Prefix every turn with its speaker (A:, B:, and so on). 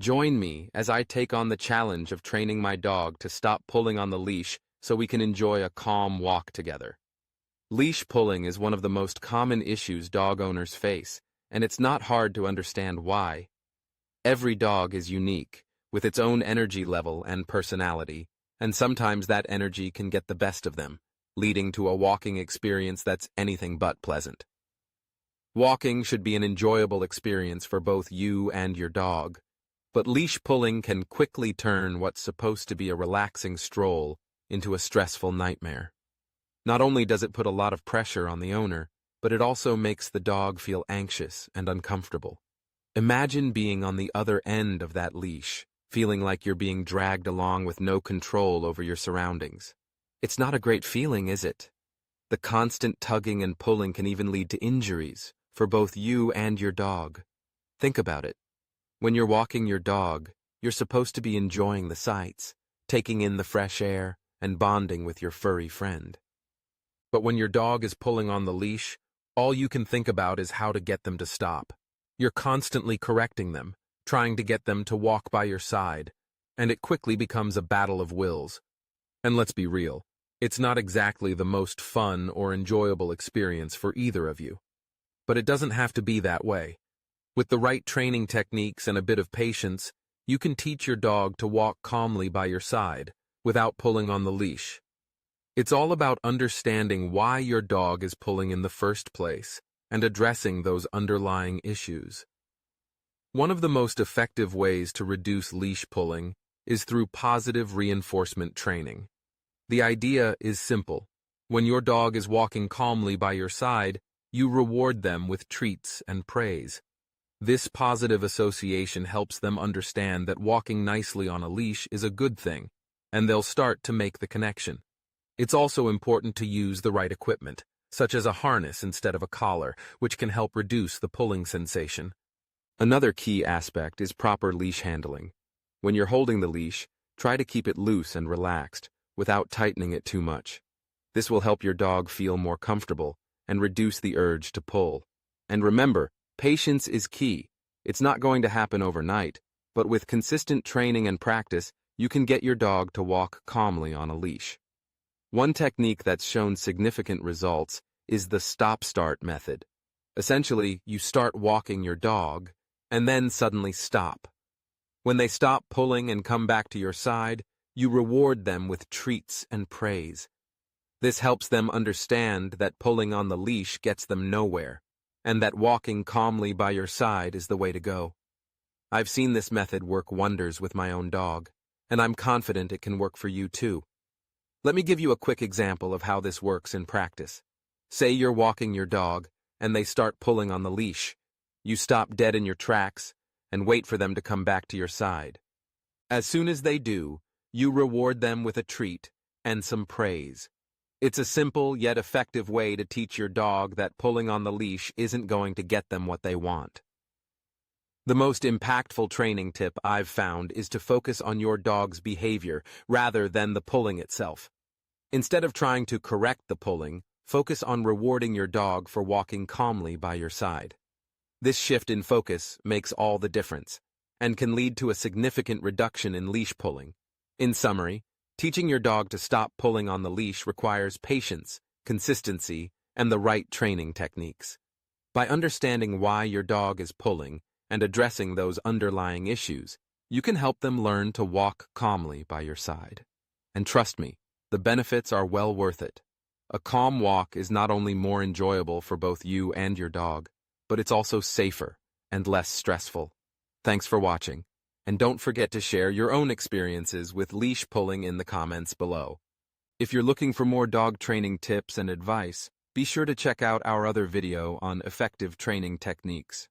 A: Join me as I take on the challenge of training my dog to stop pulling on the leash so we can enjoy a calm walk together. Leash pulling is one of the most common issues dog owners face, and it's not hard to understand why. Every dog is unique, with its own energy level and personality, and sometimes that energy can get the best of them, leading to a walking experience that's anything but pleasant. Walking should be an enjoyable experience for both you and your dog, but leash pulling can quickly turn what's supposed to be a relaxing stroll into a stressful nightmare. Not only does it put a lot of pressure on the owner, but it also makes the dog feel anxious and uncomfortable. Imagine being on the other end of that leash, feeling like you're being dragged along with no control over your surroundings. It's not a great feeling, is it? The constant tugging and pulling can even lead to injuries for both you and your dog. Think about it. When you're walking your dog, you're supposed to be enjoying the sights, taking in the fresh air, and bonding with your furry friend. But when your dog is pulling on the leash, all you can think about is how to get them to stop. You're constantly correcting them, trying to get them to walk by your side, and it quickly becomes a battle of wills. And let's be real, it's not exactly the most fun or enjoyable experience for either of you. But it doesn't have to be that way. With the right training techniques and a bit of patience, you can teach your dog to walk calmly by your side without pulling on the leash. It's all about understanding why your dog is pulling in the first place and addressing those underlying issues. One of the most effective ways to reduce leash pulling is through positive reinforcement training. The idea is simple. When your dog is walking calmly by your side, you reward them with treats and praise. This positive association helps them understand that walking nicely on a leash is a good thing, and they'll start to make the connection. It's also important to use the right equipment, such as a harness instead of a collar, which can help reduce the pulling sensation. Another key aspect is proper leash handling. When you're holding the leash, try to keep it loose and relaxed, without tightening it too much. This will help your dog feel more comfortable and reduce the urge to pull. And remember, patience is key. It's not going to happen overnight, but with consistent training and practice, you can get your dog to walk calmly on a leash. One technique that's shown significant results is the stop-start method. Essentially, you start walking your dog, and then suddenly stop. When they stop pulling and come back to your side, you reward them with treats and praise. This helps them understand that pulling on the leash gets them nowhere, and that walking calmly by your side is the way to go. I've seen this method work wonders with my own dog, and I'm confident it can work for you too. Let me give you a quick example of how this works in practice. Say you're walking your dog, and they start pulling on the leash. You stop dead in your tracks and wait for them to come back to your side. As soon as they do, you reward them with a treat and some praise. It's a simple yet effective way to teach your dog that pulling on the leash isn't going to get them what they want. The most impactful training tip I've found is to focus on your dog's behavior rather than the pulling itself. Instead of trying to correct the pulling, focus on rewarding your dog for walking calmly by your side. This shift in focus makes all the difference and can lead to a significant reduction in leash pulling. In summary, teaching your dog to stop pulling on the leash requires patience, consistency, and the right training techniques. By understanding why your dog is pulling and addressing those underlying issues, you can help them learn to walk calmly by your side. And trust me, the benefits are well worth it. A calm walk is not only more enjoyable for both you and your dog, but it's also safer and less stressful. Thanks for watching, and don't forget to share your own experiences with leash pulling in the comments below. If you're looking for more dog training tips and advice, be sure to check out our other video on effective training techniques.